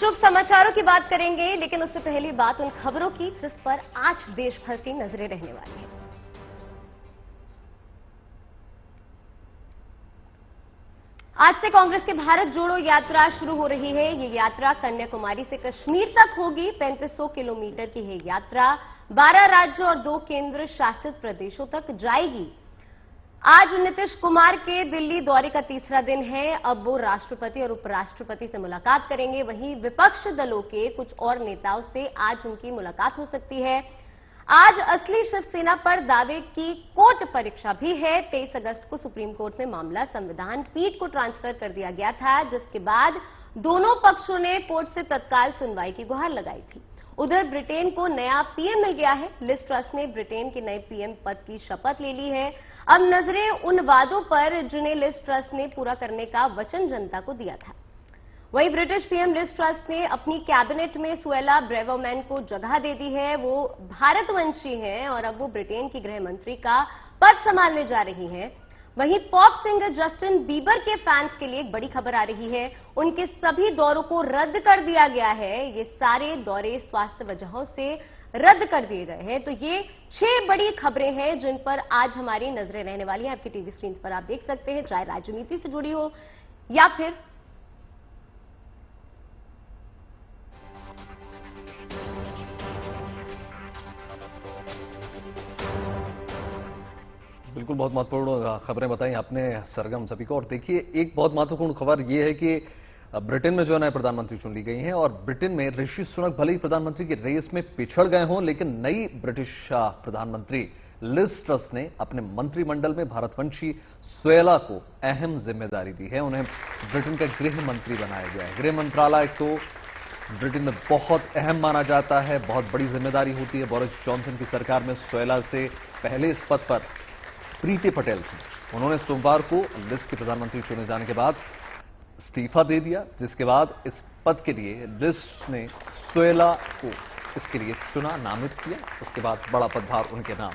शुभ समाचारों की बात करेंगे, लेकिन उससे पहली बात उन खबरों की जिस पर आज देश भर की नजरें रहने वाली हैं। आज से कांग्रेस की भारत जोड़ो यात्रा शुरू हो रही है। ये यात्रा कन्याकुमारी से कश्मीर तक होगी। 3500 किलोमीटर की है यात्रा 12 राज्यों और 2 केंद्र शासित प्रदेशों तक जाएगी। आज नीतीश कुमार के दिल्ली दौरे का तीसरा दिन है। अब वो राष्ट्रपति और उपराष्ट्रपति से मुलाकात करेंगे। वहीं विपक्ष दलों के कुछ और नेताओं से आज उनकी मुलाकात हो सकती है। आज असली शिवसेना पर दावे की कोर्ट परीक्षा भी है। 23 अगस्त को सुप्रीम कोर्ट में मामला संविधान पीठ को ट्रांसफर कर दिया गया था, जिसके बाद दोनों पक्षों ने कोर्ट से तत्काल सुनवाई की गुहार लगाई थी। उधर ब्रिटेन को नया पीएम मिल गया है। लिज ट्रस ने ब्रिटेन के नए पीएम पद की शपथ ले ली है। अब नजरें उन वादों पर जिन्हें लिज ट्रस ने पूरा करने का वचन जनता को दिया था। वहीं ब्रिटिश पीएम लिज ट्रस ने अपनी कैबिनेट में सुएला ब्रेवरमैन को जगह दे दी है। वो भारतवंशी हैं और अब वो ब्रिटेन की गृह मंत्री का पद संभालने जा रही हैं। वहीं पॉप सिंगर जस्टिन बीबर के फैंस के लिए एक बड़ी खबर आ रही है। उनके सभी दौरों को रद्द कर दिया गया है। ये सारे दौरे स्वास्थ्य वजहों से रद्द कर दिए गए हैं। तो ये 6 बड़ी खबरें हैं जिन पर आज हमारी नजरें रहने वाली हैं। आपकी टीवी स्क्रीन पर आप देख सकते हैं, चाहे राजनीति से जुड़ी हो या फिर बिल्कुल, बहुत महत्वपूर्ण खबरें बताई आपने सरगम सभी को। और देखिए, एक बहुत महत्वपूर्ण खबर यह है कि ब्रिटेन में जो नए प्रधानमंत्री चुन ली गई हैं और ब्रिटेन में ऋषि सुनक भले ही प्रधानमंत्री की रेस में पिछड़ गए हों, लेकिन नई ब्रिटिश प्रधानमंत्री लिज ट्रस ने अपने मंत्रिमंडल में भारतवंशी सुएला को अहम जिम्मेदारी दी है। उन्हें ब्रिटेन का गृह मंत्री बनाया गया है। गृह मंत्रालय तो ब्रिटेन में बहुत अहम माना जाता है, बहुत बड़ी जिम्मेदारी होती है। बोरिस जॉनसन की सरकार में सुएला से पहले इस पद पर प्रीति पटेल थी। उन्होंने सोमवार को लिज के प्रधानमंत्री चुने जाने के बाद इस्तीफा दे दिया, जिसके बाद इस पद के लिए लिज ने सुएला को इसके लिए चुना, नामित किया। उसके बाद बड़ा पदभार उनके नाम।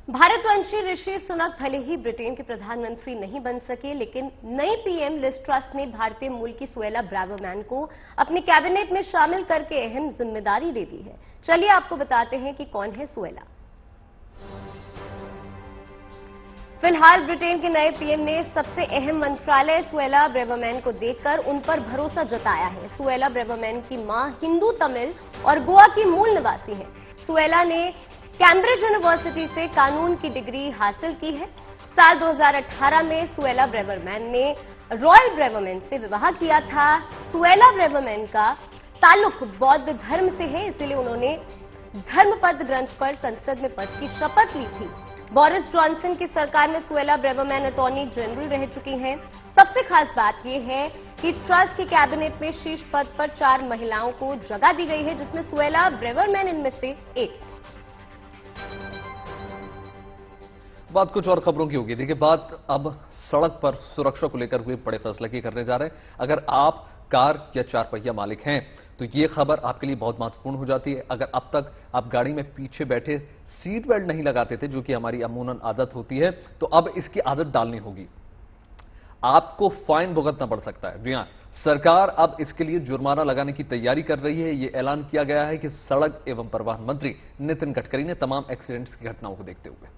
भारतवंशी ऋषि सुनक भले ही ब्रिटेन के प्रधानमंत्री नहीं बन सके, लेकिन नई पीएम लिज ट्रस ने भारतीय मूल की सुएला ब्रेवरमैन को अपने कैबिनेट में शामिल करके अहम जिम्मेदारी दे दी है। चलिए आपको बताते हैं कि कौन है सुएला। फिलहाल ब्रिटेन के नए पीएम ने सबसे अहम मंत्रालय सुएला ब्रेवरमैन को देकर उन पर भरोसा जताया है। सुएला ब्रेवरमैन की मां हिंदू, तमिल और गोवा की मूल निवासी है। सुएला ने कैम्ब्रिज यूनिवर्सिटी से कानून की डिग्री हासिल की है। साल 2018 में सुएला ब्रेवरमैन ने रॉयल ब्रेवरमैन से विवाह किया था। सुएला ब्रेवरमैन का ताल्लुक बौद्ध धर्म से है, इसलिए उन्होंने धर्मपद ग्रंथ पर संसद में पद की शपथ ली थी। बोरिस जॉनसन की सरकार में सुएला ब्रेवरमैन अटॉर्नी जनरल रह चुकी हैं। सबसे खास बात यह है कि ट्रस की कैबिनेट में शीर्ष पद पर 4 महिलाओं को जगह दी गई है, जिसमें सुएला ब्रेवरमैन इनमें से एक। बात कुछ और खबरों की होगी। देखिए, बात अब सड़क पर सुरक्षा को लेकर हुए बड़े फैसले की करने जा रहे हैं। अगर आप कार या 4 पहिया मालिक हैं तो ये खबर आपके लिए बहुत महत्वपूर्ण हो जाती है। अगर अब तक आप गाड़ी में पीछे बैठे सीट बेल्ट नहीं लगाते थे, जो कि हमारी अमूमन आदत होती है, तो अब इसकी आदत डालनी होगी। आपको फाइन भुगतना पड़ सकता है। जी हां, सरकार अब इसके लिए जुर्माना लगाने की तैयारी कर रही है। यह ऐलान किया गया है कि सड़क एवं परिवहन मंत्री नितिन गडकरी ने तमाम एक्सीडेंट्स की घटनाओं को देखते हुए।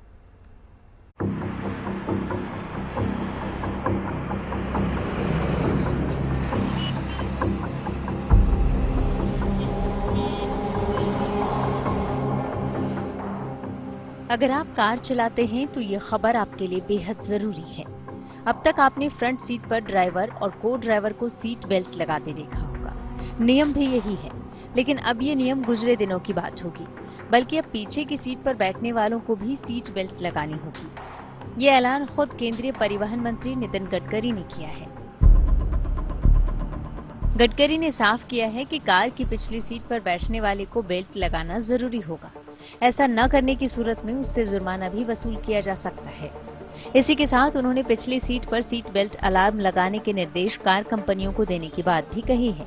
अगर आप कार चलाते हैं तो ये खबर आपके लिए बेहद जरूरी है। अब तक आपने फ्रंट सीट पर ड्राइवर और को ड्राइवर को सीट बेल्ट लगाते देखा होगा। नियम भी यही है, लेकिन अब ये नियम गुजरे दिनों की बात होगी, बल्कि अब पीछे की सीट पर बैठने वालों को भी सीट बेल्ट लगानी होगी। ये ऐलान खुद केंद्रीय परिवहन मंत्री नितिन गडकरी ने किया है। गडकरी ने साफ किया है कि कार की पिछली सीट पर बैठने वाले को बेल्ट लगाना जरूरी होगा। ऐसा न करने की सूरत में उससे जुर्माना भी वसूल किया जा सकता है। इसी के साथ उन्होंने पिछली सीट पर सीट बेल्ट अलार्म लगाने के निर्देश कार कंपनियों को देने की बात भी कही है।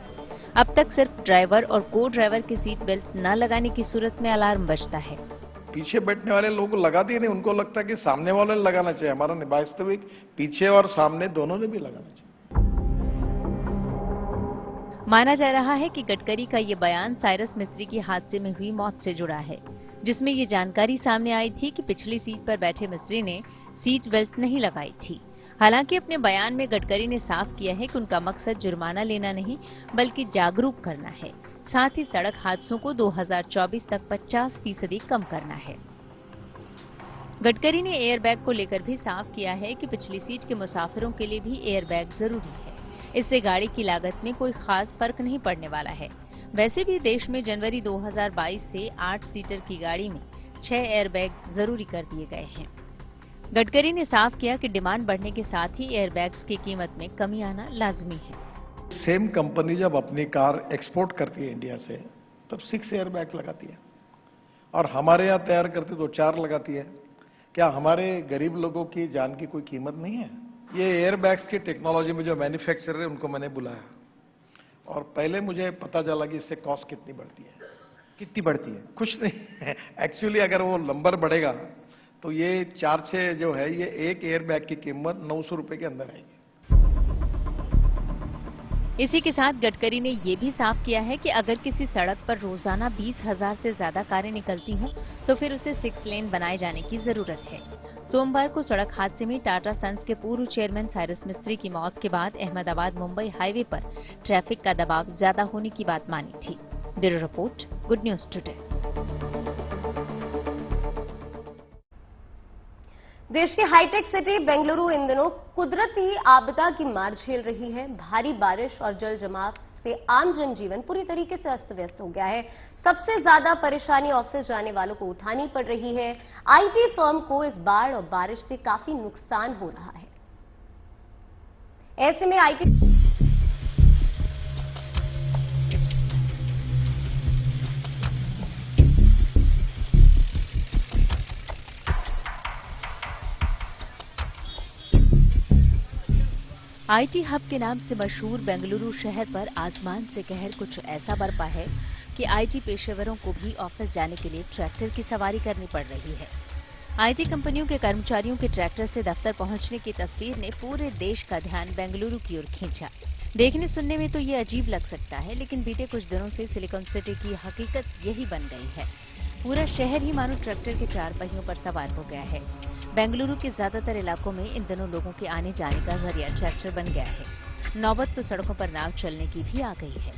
अब तक सिर्फ ड्राइवर और को ड्राइवर की सीट बेल्ट न लगाने की सूरत में अलार्म बजता है। पीछे बैठने वाले लोगों को लगा दिए नहीं, उनको लगता है कि सामने वाले ने लगाना चाहिए। हमारा वास्तविक पीछे और सामने दोनों ने भी लगाना चाहिए। माना जा रहा है कि गडकरी का ये बयान साइरस मिस्त्री की हादसे में हुई मौत से जुड़ा है, जिसमें ये जानकारी सामने आई थी कि पिछली सीट पर बैठे मिस्त्री ने सीट बेल्ट नहीं लगाई थी। हालांकि अपने बयान में गडकरी ने साफ किया है कि उनका मकसद जुर्माना लेना नहीं बल्कि जागरूक करना है, साथ ही सड़क हादसों को 2024 तक 50% कम करना है। गडकरी ने एयरबैग को लेकर भी साफ किया है कि पिछली सीट के मुसाफिरों के लिए भी एयरबैग जरूरी है। इससे गाड़ी की लागत में कोई खास फर्क नहीं पड़ने वाला है। वैसे भी देश में जनवरी 2022 से 8 सीटर की गाड़ी में 6 एयरबैग जरूरी कर दिए गए हैं। गडकरी ने साफ किया कि डिमांड बढ़ने के साथ ही एयरबैग्स की कीमत में कमी आना लाजमी है। सेम कंपनी जब अपनी कार एक्सपोर्ट करती है इंडिया से, तब 6 एयरबैग लगाती है और हमारे यहाँ तैयार करती तो 4 लगाती है। क्या हमारे गरीब लोगों की जान की कोई कीमत नहीं है? ये एयरबैग्स की टेक्नोलॉजी में जो मैन्युफैक्चरर है उनको मैंने बुलाया और पहले मुझे पता चला कि इससे कॉस्ट कितनी बढ़ती है। कितनी बढ़ती है? कुछ नहीं एक्चुअली अगर वो नंबर बढ़ेगा तो ये 4-6 जो है, ये एक एयरबैग की कीमत 900 रुपए के अंदर आएगी। इसी के साथ गडकरी ने ये भी साफ किया है कि अगर किसी सड़क पर रोजाना 20,000 से ज्यादा कारें निकलती हों तो फिर उसे 6 लेन बनाए जाने की जरूरत है। सोमवार को सड़क हादसे में टाटा सन्स के पूर्व चेयरमैन साइरस मिस्त्री की मौत के बाद अहमदाबाद मुंबई हाईवे पर ट्रैफिक का दबाव ज्यादा होने की बात मानी थी। Bureau report, good news today. देश की हाईटेक सिटी बेंगलुरु इन दिनों कुदरती आपदा की मार झेल रही है। भारी बारिश और जल जमाव से आम जनजीवन पूरी तरीके से अस्त व्यस्त हो गया है। सबसे ज्यादा परेशानी ऑफिस जाने वालों को उठानी पड़ रही है। आईटी फर्म को इस बाढ़ और बारिश से काफी नुकसान हो रहा है। ऐसे में आईटी आईटी हब के नाम से मशहूर बेंगलुरु शहर पर आसमान से कहर कुछ ऐसा बरपा है कि आईटी पेशेवरों को भी ऑफिस जाने के लिए ट्रैक्टर की सवारी करनी पड़ रही है। आईटी कंपनियों के कर्मचारियों के ट्रैक्टर से दफ्तर पहुंचने की तस्वीर ने पूरे देश का ध्यान बेंगलुरु की ओर खींचा। देखने सुनने में तो ये अजीब लग सकता है, लेकिन बीते कुछ दिनों से सिलिकॉन सिटी की हकीकत यही बन गई है। पूरा शहर ही मानो ट्रैक्टर के 4 पहियों पर सवार हो गया है। बेंगलुरु के ज्यादातर इलाकों में इन दिनों लोगों के आने जाने का जरिया ट्रैक्टर बन गया है। नौबत तो सड़कों पर नाव चलने की भी आ गई है।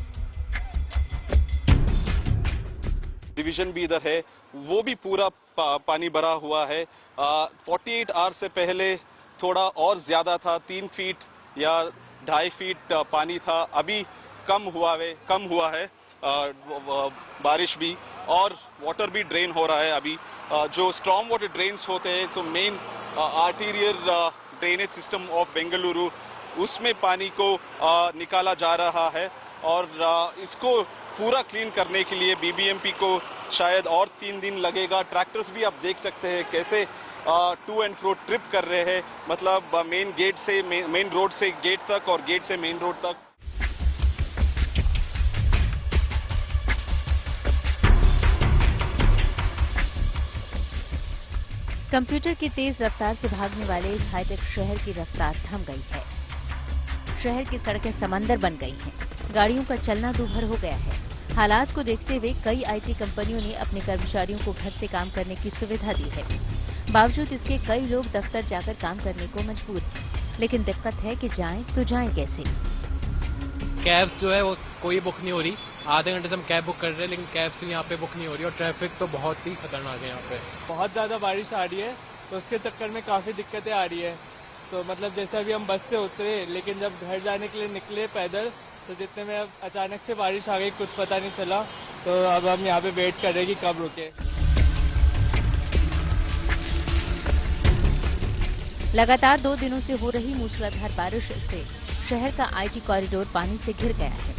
डिवीजन भी इधर है, वो भी पूरा पानी भरा हुआ है। 48 आवर्स से पहले थोड़ा और ज्यादा था, 3 फीट या 2.5 फीट पानी था। अभी कम हुआ है बारिश भी, और वाटर भी ड्रेन हो रहा है। अभी जो स्ट्रॉम वाटर ड्रेन्स होते हैं, तो main arterial drainage system of Bengaluru, उसमें पानी को निकाला जा रहा है और इसको पूरा क्लीन करने के लिए बीबीएमपी को शायद और 3 दिन लगेगा। ट्रैक्टर्स भी आप देख सकते हैं कैसे टू एंड फ्रो ट्रिप कर रहे हैं, मतलब मेन गेट से मेन रोड से गेट तक और गेट से मेन रोड तक। कंप्यूटर की तेज रफ्तार से भागने वाले इस हाईटेक शहर की रफ्तार थम गई है। शहर की सड़कें समंदर बन गई हैं। गाड़ियों का चलना दूभर हो गया है। हालात को देखते हुए कई आईटी कंपनियों ने अपने कर्मचारियों को घर से काम करने की सुविधा दी है। बावजूद इसके कई लोग दफ्तर जाकर काम करने को मजबूर हैं। लेकिन दिक्कत है कि जाएं तो जाएं कैसे। कैब्स जो है वो कोई बुक नहीं हो रही। आधे घंटे से हम कैब बुक कर रहे हैं, लेकिन कैब्स यहाँ पे बुक नहीं हो रही और ट्रैफिक तो बहुत ही खतरनाक है यहाँ पे। बहुत ज़्यादा बारिश आ रही है तो उसके चक्कर में काफ़ी दिक्कतें आ रही है। तो मतलब जैसे अभी हम बस से उतरे, लेकिन जब घर जाने के लिए निकले पैदल, तो जितने में अब अचानक से बारिश आ गई, कुछ पता नहीं चला। तो अब हम यहाँ पे वेट कर रहे हैं कि कब रुके। लगातार 2 दिनों से हो रही मूसलाधार बारिश से शहर का आईटी कॉरिडोर पानी से घिर गया है।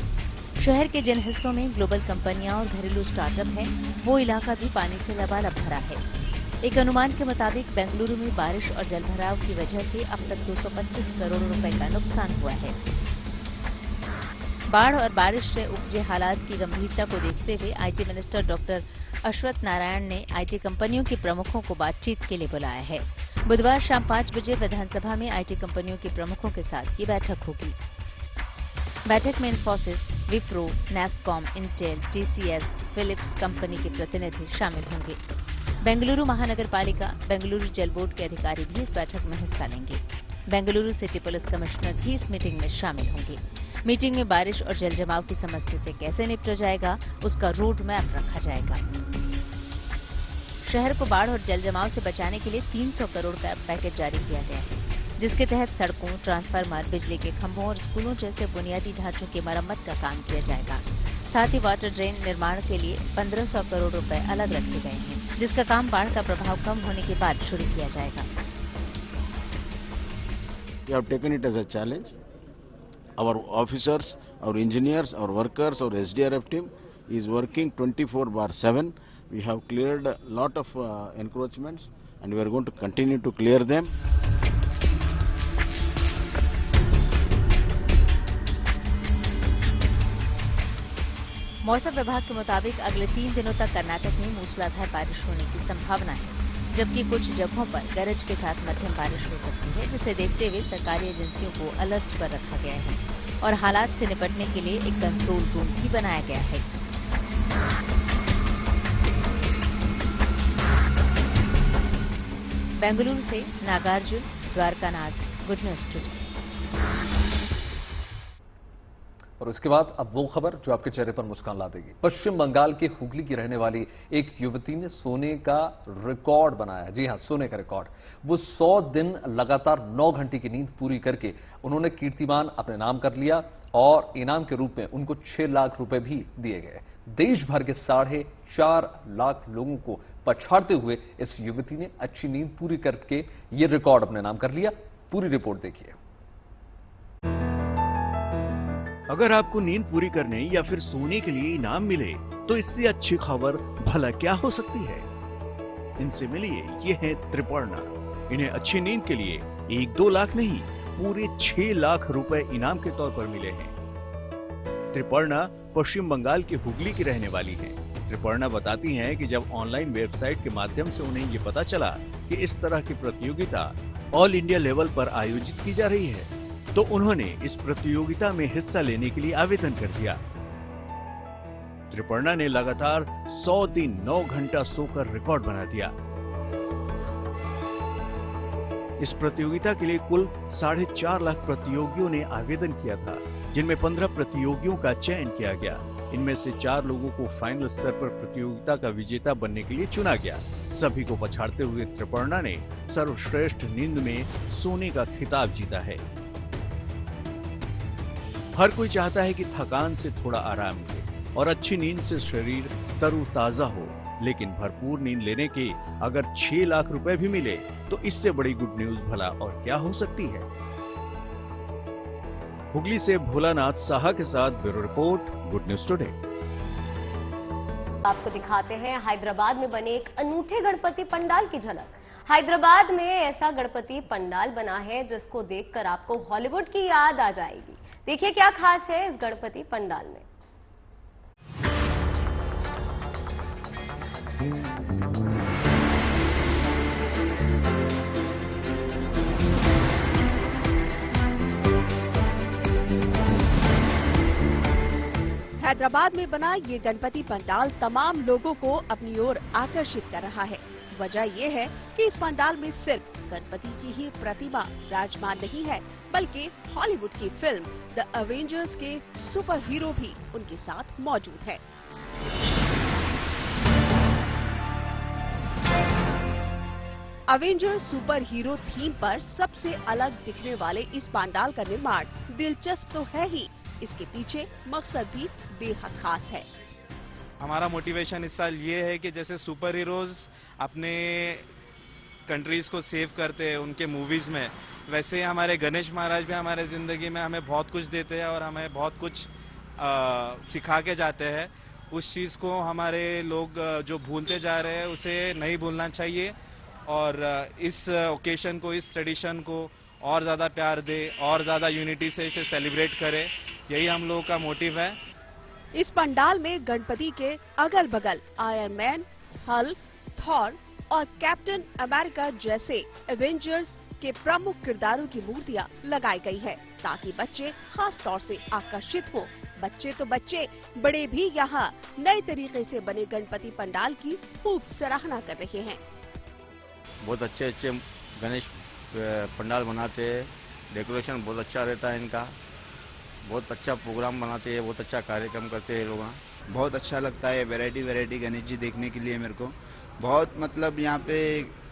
शहर के जिन हिस्सों में ग्लोबल कंपनियां और घरेलू स्टार्टअप हैं, वो इलाका भी पानी से लबालब भरा है। एक अनुमान के मुताबिक बेंगलुरु में बारिश और जलभराव की वजह से अब तक 225 करोड़ रुपए का नुकसान हुआ है। बाढ़ और बारिश से उपजे हालात की गंभीरता को देखते हुए आईटी मिनिस्टर डॉक्टर अश्वत्थ नारायण ने आईटी कंपनियों के प्रमुखों को बातचीत के लिए बुलाया है। बुधवार शाम 5 बजे विधानसभा में आईटी कंपनियों के प्रमुखों के साथ ये बैठक होगी। बैठक में Infosys, Wipro, NASSCOM, Intel, TCS, Philips company के प्रतिनिधि शामिल होंगे। बेंगलुरु महानगर पालिका, बेंगलुरु जल बोर्ड के अधिकारी भी इस बैठक में हिस्सा लेंगे। बेंगलुरु सिटी पुलिस कमिश्नर भी इस मीटिंग में शामिल होंगे। मीटिंग में बारिश और जल जमाव की समस्या से कैसे निपटा जाएगा, उसका रोड मैप रखा जाएगा। शहर को बाढ़ और जल जमाव से बचाने के लिए 300 करोड़ का पैकेज जारी किया गया है, जिसके तहत सड़कों, ट्रांसफार्मर, बिजली के खंभों और स्कूलों जैसे बुनियादी ढांचों की मरम्मत का काम किया जाएगा। साथ ही वाटर ड्रेन निर्माण के लिए 1500 करोड़ रुपए अलग रखे गए हैं, जिसका काम बाढ़ का प्रभाव कम होने के बाद शुरू किया जाएगा। We have taken it as a challenge. Our officers, our engineers, our workers, our SDRF team is working 24/7. We have cleared a lot of encroachments and we are going to continue to clear them. मौसम विभाग के मुताबिक अगले 3 दिनों तक कर्नाटक में मूसलाधार बारिश होने की संभावना है, जबकि कुछ जगहों पर गरज के साथ मध्यम बारिश हो सकती है, जिसे देखते हुए सरकारी एजेंसियों को अलर्ट पर रखा गया है और हालात से निपटने के लिए एक कंट्रोल रूम भी बनाया गया है। बेंगलुरु से Nagarjun, Dwarkanath, good news today. और उसके बाद अब वो खबर जो आपके चेहरे पर मुस्कान ला देगी। पश्चिम बंगाल के हुगली की रहने वाली एक युवती ने सोने का रिकॉर्ड बनाया। जी हां, सोने का रिकॉर्ड। वो 100 दिन लगातार 9 घंटे की नींद पूरी करके उन्होंने कीर्तिमान अपने नाम कर लिया और इनाम के रूप में उनको 6 लाख रुपए भी दिए गए। देश भर के 4.5 लाख लोगों को पछाड़ते हुए इस युवती ने अच्छी नींद पूरी करके ये रिकॉर्ड अपने नाम कर लिया। पूरी रिपोर्ट देखिए। अगर आपको नींद पूरी करने या फिर सोने के लिए इनाम मिले तो इससे अच्छी खबर भला क्या हो सकती है। इनसे मिलिए, ये है त्रिपर्णा। इन्हें अच्छी नींद के लिए 1-2 लाख नहीं, पूरे 6 लाख रुपए इनाम के तौर पर मिले हैं। त्रिपर्णा पश्चिम बंगाल के हुगली की रहने वाली हैं। त्रिपर्णा बताती हैं कि जब ऑनलाइन वेबसाइट के माध्यम से उन्हें ये पता चला कि इस तरह की प्रतियोगिता ऑल इंडिया लेवल पर आयोजित की जा रही है, तो उन्होंने इस प्रतियोगिता में हिस्सा लेने के लिए आवेदन कर दिया। त्रिपर्णा ने लगातार 100 दिन 9 घंटा सोकर रिकॉर्ड बना दिया। इस प्रतियोगिता के लिए कुल 4.5 लाख प्रतियोगियों ने आवेदन किया था, जिनमें 15 प्रतियोगियों का चयन किया गया। इनमें से 4 लोगों को फाइनल स्तर पर प्रतियोगिता का विजेता बनने के लिए चुना गया। सभी को पछाड़ते हुए त्रिपर्णा ने सर्वश्रेष्ठ नींद में सोने का खिताब जीता है। हर कोई चाहता है कि थकान से थोड़ा आराम मिले और अच्छी नींद से शरीर तरोताजा हो, लेकिन भरपूर नींद लेने के अगर 6 लाख रुपए भी मिले तो इससे बड़ी गुड न्यूज भला और क्या हो सकती है। हुगली से भोलानाथ साहा के साथ bureau report, good news today. आपको दिखाते हैं हैदराबाद में बने एक अनूठे गणपति पंडाल की झलक। हैदराबाद में ऐसा गणपति पंडाल बना है जिसको देखकर आपको हॉलीवुड की याद आ जाएगी। देखिए क्या खास है इस गणपति पंडाल में। हैदराबाद में बना ये गणपति पंडाल तमाम लोगों को अपनी ओर आकर्षित कर रहा है। वजह ये है कि इस पंडाल में सिर्फ गणपति की ही प्रतिमा विराजमान नहीं है, बल्कि हॉलीवुड की फिल्म द अवेंजर्स के सुपर हीरो भी उनके साथ मौजूद है। अवेंजर्स सुपर हीरो थीम पर सबसे अलग दिखने वाले इस पंडाल का निर्माण दिलचस्प तो है ही, इसके पीछे मकसद भी बेहद खास है। हमारा मोटिवेशन इस साल ये है कि जैसे सुपर हीरोज अपने कंट्रीज को सेव करते हैं उनके मूवीज में, वैसे ही हमारे गणेश महाराज भी हमारे जिंदगी में हमें बहुत कुछ देते हैं और हमें बहुत कुछ सिखा के जाते हैं। उस चीज को हमारे लोग जो भूलते जा रहे हैं उसे नहीं भूलना चाहिए और इस ओकेशन को, इस ट्रेडिशन को और ज़्यादा प्यार दे और ज़्यादा यूनिटी से इसे सेलिब्रेट करे, यही हम लोगों का मोटिव है। इस पंडाल में गणपति के अगल बगल आयरन मैन, हल्क, थॉर और कैप्टन अमेरिका जैसे एवेंजर्स के प्रमुख किरदारों की मूर्तियां लगाई गई है, ताकि बच्चे खास तौर से आकर्षित हों। बच्चे तो बच्चे, बड़े भी यहाँ नए तरीके से बने गणपति पंडाल की खूब सराहना कर रहे हैं। बहुत अच्छे अच्छे गणेश पंडाल बनाते हैं, डेकोरेशन बहुत अच्छा रहता है इनका, बहुत अच्छा प्रोग्राम बनाते हैं, बहुत अच्छा कार्यक्रम करते हैं लोग। बहुत अच्छा लगता है वैरायटी गणेश जी देखने के लिए मेरे को। बहुत मतलब यहाँ पे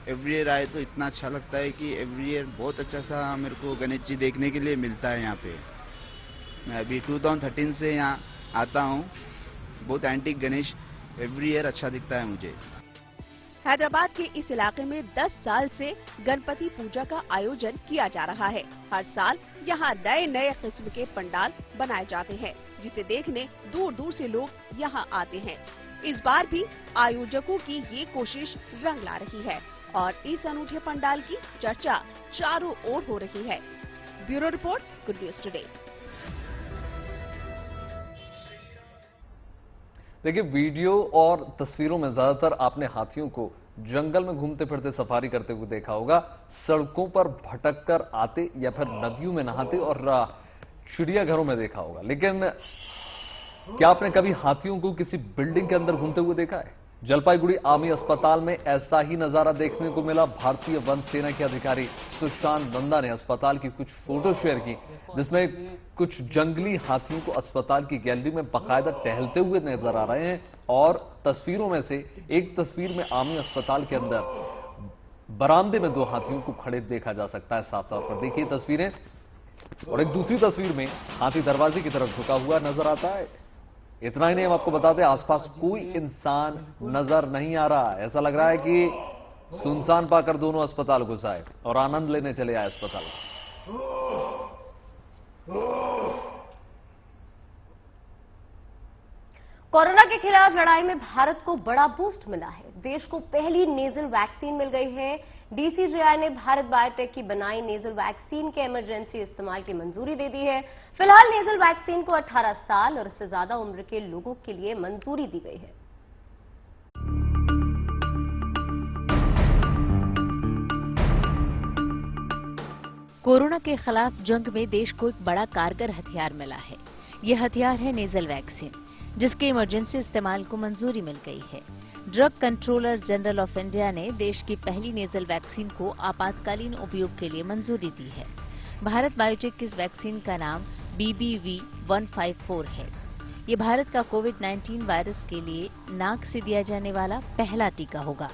एवरी ईयर आए तो इतना अच्छा लगता है कि एवरी ईयर बहुत अच्छा सा मेरे को गणेश जी देखने के लिए मिलता है यहाँ पे। मैं अभी 2013 से यहाँ आता हूँ। बहुत एंटीक गणेश एवरी ईयर अच्छा दिखता है मुझे। हैदराबाद के इस इलाके में 10 साल से गणपति पूजा का आयोजन किया जा रहा है। हर साल यहाँ नए नए किस्म के पंडाल बनाए जाते हैं, जिसे देखने दूर दूर से लोग यहाँ आते हैं। इस बार भी आयोजकों की ये कोशिश रंग ला रही है और इस अनूठे पंडाल की चर्चा चारों ओर हो रही है। Bureau report, good news today. देखिए, वीडियो और तस्वीरों में ज्यादातर आपने हाथियों को जंगल में घूमते फिरते सफारी करते हुए देखा होगा, सड़कों पर भटक कर आते या फिर नदियों में नहाते और चिड़ियाघरों में देखा होगा। लेकिन क्या आपने कभी हाथियों को किसी बिल्डिंग के अंदर घूमते हुए देखा है? जलपाईगुड़ी आर्मी अस्पताल में ऐसा ही नजारा देखने को मिला। भारतीय वन सेना के अधिकारी सुशांत नंदा ने अस्पताल की कुछ फोटो शेयर की, जिसमें कुछ जंगली हाथियों को अस्पताल की गैलरी में बाकायदा टहलते हुए नजर आ रहे हैं। और तस्वीरों में से एक तस्वीर में आर्मी अस्पताल के अंदर बरामदे में 2 हाथियों को खड़े देखा जा सकता है, साफ तौर पर देखिए तस्वीरें। और एक दूसरी तस्वीर में हाथी दरवाजे की तरफ झुका हुआ नजर आता है। इतना ही नहीं, हम आपको बता दें, आसपास कोई इंसान नजर नहीं आ रहा। ऐसा लग रहा है कि सुनसान पाकर दोनों अस्पताल घुस आए और आनंद लेने चले आए अस्पताल। कोरोना के खिलाफ लड़ाई में भारत को बड़ा बूस्ट मिला है। देश को पहली नेजल वैक्सीन मिल गई है। डीसीजीआई ने भारत बायोटेक की बनाई नेजल वैक्सीन के इमरजेंसी इस्तेमाल की मंजूरी दे दी है। फिलहाल नेजल वैक्सीन को 18 साल और इससे ज्यादा उम्र के लोगों के लिए मंजूरी दी गई है। कोरोना के खिलाफ जंग में देश को एक बड़ा कारगर हथियार मिला है। यह हथियार है नेजल वैक्सीन, जिसके इमरजेंसी इस्तेमाल को मंजूरी मिल गई है। Drug controller general of India ने देश की पहली नेजल वैक्सीन को आपातकालीन उपयोग के लिए मंजूरी दी है। भारत बायोटेक की इस वैक्सीन का नाम BBV154 है। ये भारत का कोविड-19 वायरस के लिए नाक से दिया जाने वाला पहला टीका होगा।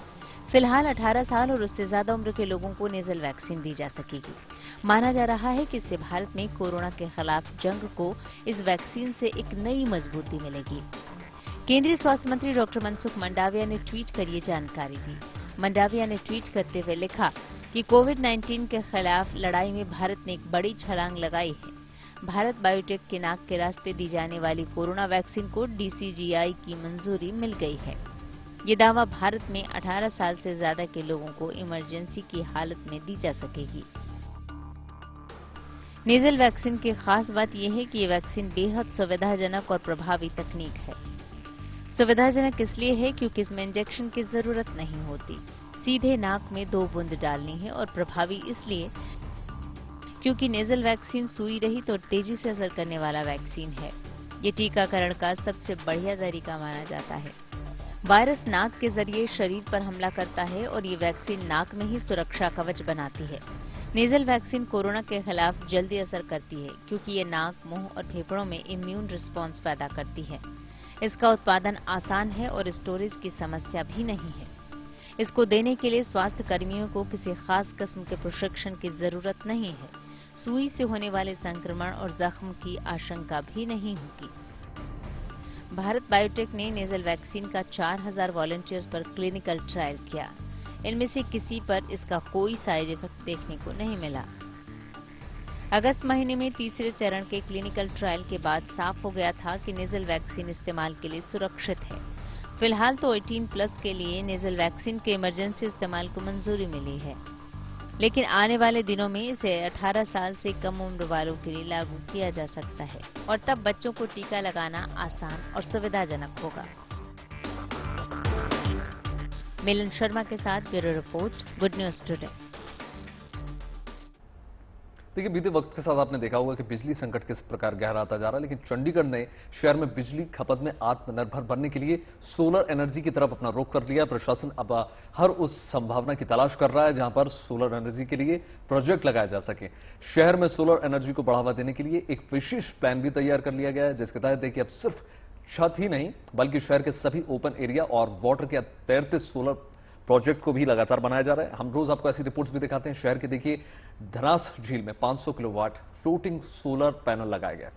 फिलहाल 18 साल और उससे ज्यादा उम्र के लोगों को नेजल वैक्सीन दी जा सकेगी। माना जा रहा है कि इससे भारत में कोरोना के खिलाफ जंग को इस वैक्सीन से एक नई मजबूती मिलेगी। केंद्रीय स्वास्थ्य मंत्री डॉक्टर मनसुख मंडाविया ने ट्वीट कर ये जानकारी दी। मंडाविया ने ट्वीट करते हुए लिखा कि कोविड-19 के खिलाफ लड़ाई में भारत ने एक बड़ी छलांग लगाई है। भारत बायोटेक के नाक के रास्ते दी जाने वाली कोरोना वैक्सीन को डीसीजीआई की मंजूरी मिल गई है। ये दावा भारत में 18 साल से ज्यादा के लोगों को इमरजेंसी की हालत में दी जा सकेगी। नेजल वैक्सीन की खास बात यह है कि ये वैक्सीन बेहद सुविधाजनक और प्रभावी तकनीक है। सुविधाजनक इसलिए है क्योंकि इसमें इंजेक्शन की जरूरत नहीं होती, सीधे नाक में 2 बूंद डालनी है। और प्रभावी इसलिए क्योंकि नेजल वैक्सीन सुई रहित और तेजी से असर करने वाला वैक्सीन है। ये टीकाकरण का सबसे बढ़िया तरीका माना जाता है। वायरस नाक के जरिए शरीर पर हमला करता है और ये वैक्सीन नाक में ही सुरक्षा कवच बनाती है। नेजल वैक्सीन कोरोना के खिलाफ जल्दी असर करती है क्योंकि ये नाक, मुंह और फेफड़ों में इम्यून रिस्पॉन्स पैदा करती है। इसका उत्पादन आसान है और स्टोरेज की समस्या भी नहीं है। इसको देने के लिए स्वास्थ्य कर्मियों को किसी खास किस्म के प्रशिक्षण की जरूरत नहीं है। सुई से होने वाले संक्रमण और जख्म की आशंका भी नहीं होगी। भारत बायोटेक ने नेजल वैक्सीन का 4000 वॉलंटियर्स पर क्लिनिकल ट्रायल किया। इनमें से किसी पर इसका कोई साइड इफेक्ट देखने को नहीं मिला। अगस्त महीने में तीसरे चरण के क्लिनिकल ट्रायल के बाद साफ हो गया था कि नेजल वैक्सीन इस्तेमाल के लिए सुरक्षित है। फिलहाल तो 18+ के लिए नेजल वैक्सीन के इमरजेंसी इस्तेमाल को मंजूरी मिली है, लेकिन आने वाले दिनों में इसे 18 साल से कम उम्र वालों के लिए लागू किया जा सकता है और तब बच्चों को टीका लगाना आसान और सुविधाजनक होगा। मिलन शर्मा के साथ bureau report, good news today. देखिए, बीते वक्त के साथ आपने देखा होगा कि बिजली संकट किस प्रकार गहराता जा रहा है, लेकिन चंडीगढ़ ने शहर में बिजली खपत में आत्मनिर्भर बनने के लिए सोलर एनर्जी की तरफ अपना रुख कर लिया। प्रशासन अब हर उस संभावना की तलाश कर रहा है जहां पर सोलर एनर्जी के लिए प्रोजेक्ट लगाए जा सके। शहर में सोलर एनर्जी को बढ़ावा देने के लिए एक विशेष प्लान भी तैयार कर लिया गया है, जिसके तहत देखिए अब सिर्फ छत ही नहीं बल्कि शहर के सभी ओपन एरिया और वाटर के तैरते सोलर प्रोजेक्ट को भी लगातार बनाया जा रहा है। हम रोज आपको ऐसी रिपोर्ट्स भी दिखाते हैं। शहर के देखिए धनास झील में 500 किलोवाट फ्लोटिंग सोलर पैनल लगाए गए।